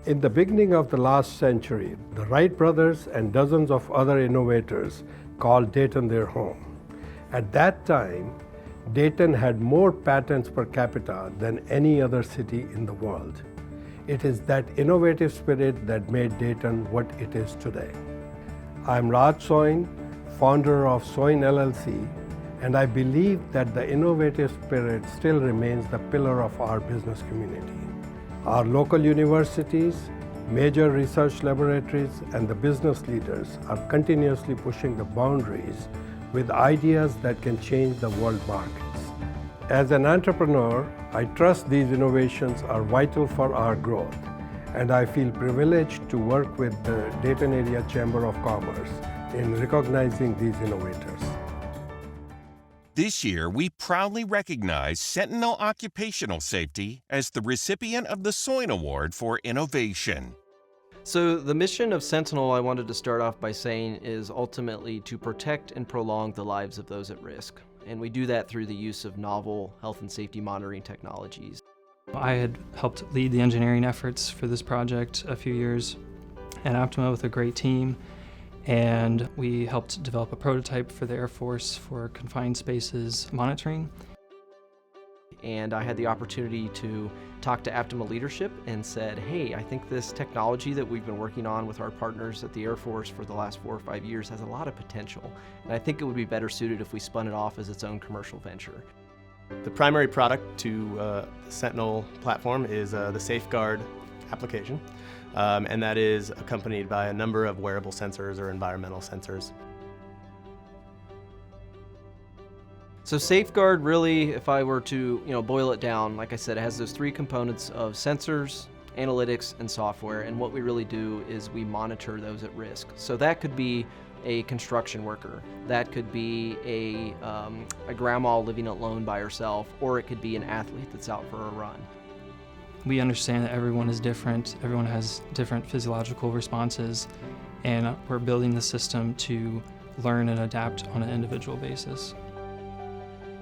In the beginning of the last century, the Wright brothers and dozens of other innovators called Dayton their home. At that time, Dayton had more patents per capita than any other city in the world. It is that innovative spirit that made Dayton what it is today. I'm Raj Soin, founder of Soin LLC, and I believe that the innovative spirit still remains the pillar of our business community. Our local universities, major research laboratories, and the business leaders are continuously pushing the boundaries with ideas that can change the world markets. As an entrepreneur, I trust these innovations are vital for our growth, and I feel privileged to work with the Dayton Area Chamber of Commerce in recognizing these innovators. This year, we proudly recognize Sentinel Occupational Safety as the recipient of the Soin Award for Innovation. So the mission of Sentinel, I wanted to start off by saying, is ultimately to protect and prolong the lives of those at risk. And we do that through the use of novel health and safety monitoring technologies. I had helped lead the engineering efforts for this project a few years at Optima with a great team. And we helped develop a prototype for the Air Force for confined spaces monitoring. And I had the opportunity to talk to Optima leadership and said, hey, I think this technology that we've been working on with our partners at the Air Force for the last 4 or 5 years has a lot of potential. And I think it would be better suited if we spun it off as its own commercial venture. The primary product to the Sentinel platform is the Safeguard application. And that is accompanied by a number of wearable sensors or environmental sensors. So Safeguard really, if I were to boil it down, like I said, it has those 3 components of sensors, analytics, and software. And what we really do is we monitor those at risk. So that could be a construction worker, that could be a grandma living alone by herself, or it could be an athlete that's out for a run. We understand that everyone is different, everyone has different physiological responses, and we're building the system to learn and adapt on an individual basis.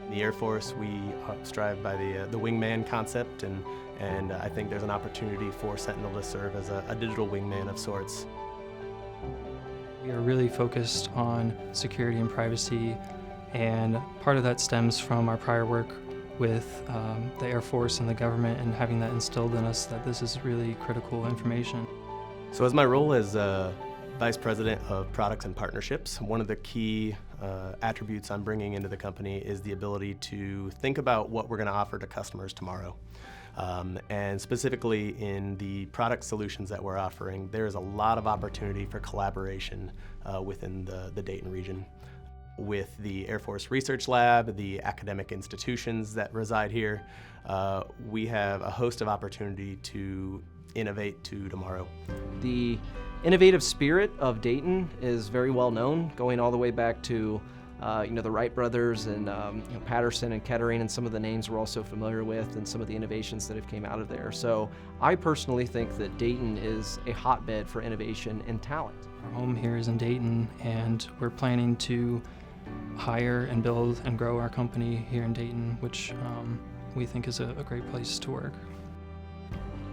In the Air Force, we strive by the wingman concept, and I think there's an opportunity for Sentinel to serve as a digital wingman of sorts. We are really focused on security and privacy, and part of that stems from our prior work with the Air Force and the government, and having that instilled in us that this is really critical information. So as my role as Vice President of Products and Partnerships, one of the key attributes I'm bringing into the company is the ability to think about what we're going to offer to customers tomorrow. And specifically in the product solutions that we're offering, there is a lot of opportunity for collaboration within the Dayton region. With the Air Force Research Lab, the academic institutions that reside here, we have a host of opportunity to innovate to tomorrow. The innovative spirit of Dayton is very well known, going all the way back to the Wright brothers and Patterson and Kettering, and some of the names we're also familiar with, and some of the innovations that have came out of there. So I personally think that Dayton is a hotbed for innovation and talent. Our home here is in Dayton, and we're planning to hire and build and grow our company here in Dayton, which we think is a great place to work.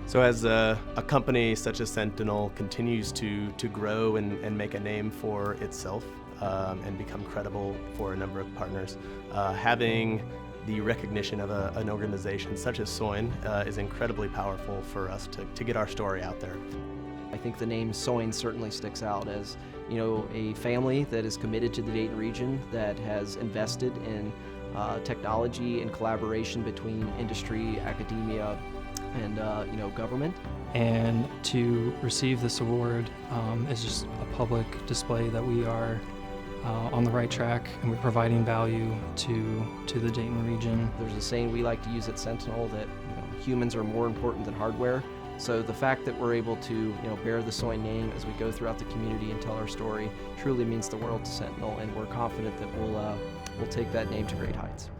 So as a company such as Sentinel continues to grow and make a name for itself and become credible for a number of partners, having the recognition of an organization such as Soin is incredibly powerful for us to get our story out there. I think the name Soin certainly sticks out as a family that is committed to the Dayton region, that has invested in technology and collaboration between industry, academia, and government. And to receive this award is just a public display that we are on the right track, and we're providing value to the Dayton region. There's a saying we like to use at Sentinel that humans are more important than hardware. So the fact that we're able to bear the Soin name as we go throughout the community and tell our story truly means the world to Sentinel, and we're confident that we'll take that name to great heights.